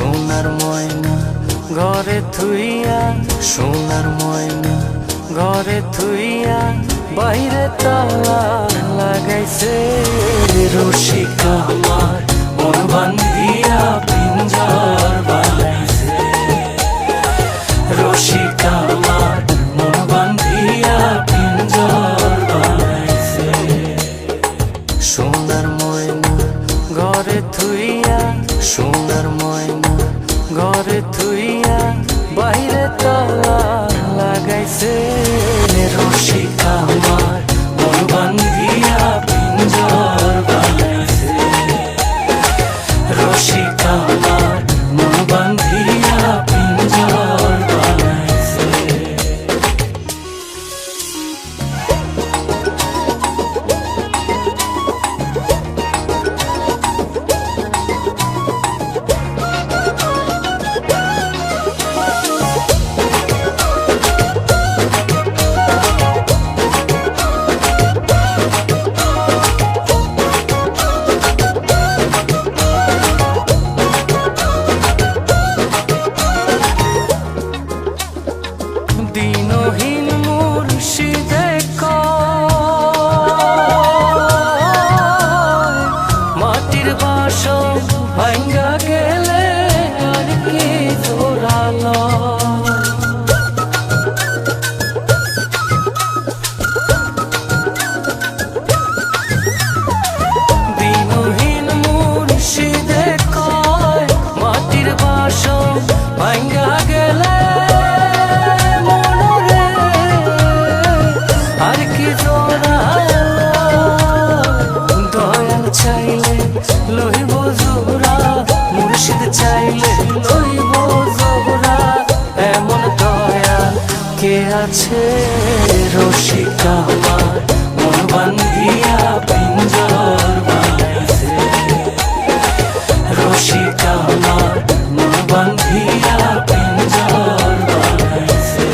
সোনার ময়না ঘরে থুইয়া, সোনার ময়না ঘরে থুইয়া, বাইরে তালা লাগাইছে রসিকা আমার মন বান্ধিয়া পিঞ্জর বানাইছে। রসিকা আমার মন বান্ধিয়া পিঞ্জর বানাইছে। সোনার ময়না ঘরে থুইয়া, সোনার ময়না ঘরে থুইয়া, বাইরে তালা লাগাইছে রসিকা আমার মন বান্ধিয়া পিঞ্জর বানাইছে। রসিকা আমার মন বান্ধিয়া পিঞ্জর বানাইছে। দিনহীন মুর্শিদে কয়, মাটির বাসন ভাঙ্গা গেলে আর কি জোড়ালো। দিনহীন মুর্শিদে কয়, মাটির বাসন ভাঙ্গা গেলে চাইলে লইব জোড়া, মুর্শিদ চাইলে লইব জোড়া, এমন দয়া কে আছে রসিকা আমার মন বান্ধিয়া পিঞ্জর বানাইছে। রসিকা আমার মন বান্ধিয়া পিঞ্জর বানাইছে।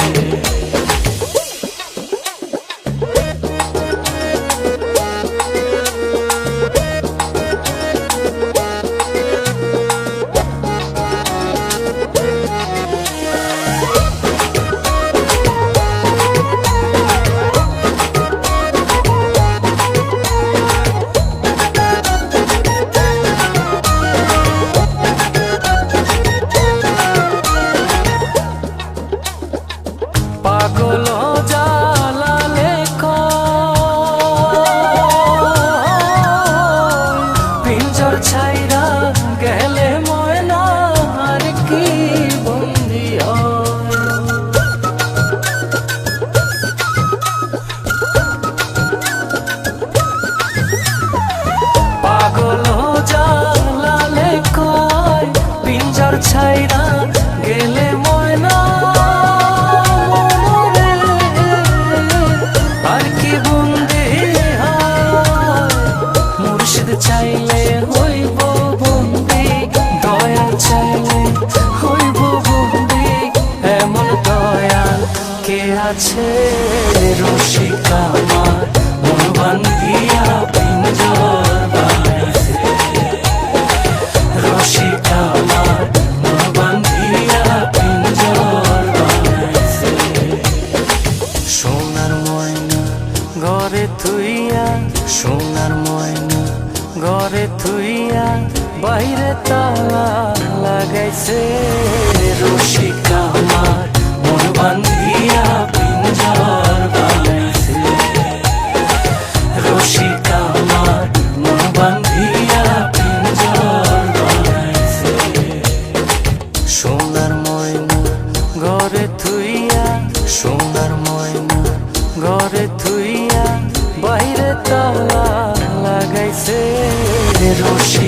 পাগল জালালে কয়, পিঞ্জর ছাইরা গেলে ময়না আর কি বন্দি হয়। পাগল জালালে কয়, পিঞ্জর ছাইরা গেলে ময়না চাইলে হইব বন্দি, দয়া চাইলে হইব বন্দি, এমন দয়া কে আছে রসিকা আমার মন বান্ধিয়া পিঞ্জর বানাইছে। রসিকা আমার মন বান্ধিয়া পিঞ্জর বানাইছে। সোনার ময়না ঘরে থুইয়া, সোনার ময়না ঘরে থুইয়া, বাইরে তালা লাগাইছে রসিকা আমার মন বান্ধিয়া পিঞ্জর বানাইছে। রসিকা আমার মন বান্ধিয়া পিঞ্জর বানাইছে। সোনার ময়না ঘরে থুইয়া, সোনার ময়না ঘরে থুইয়া, বাইরে তালা লাগাইছে রসিকা।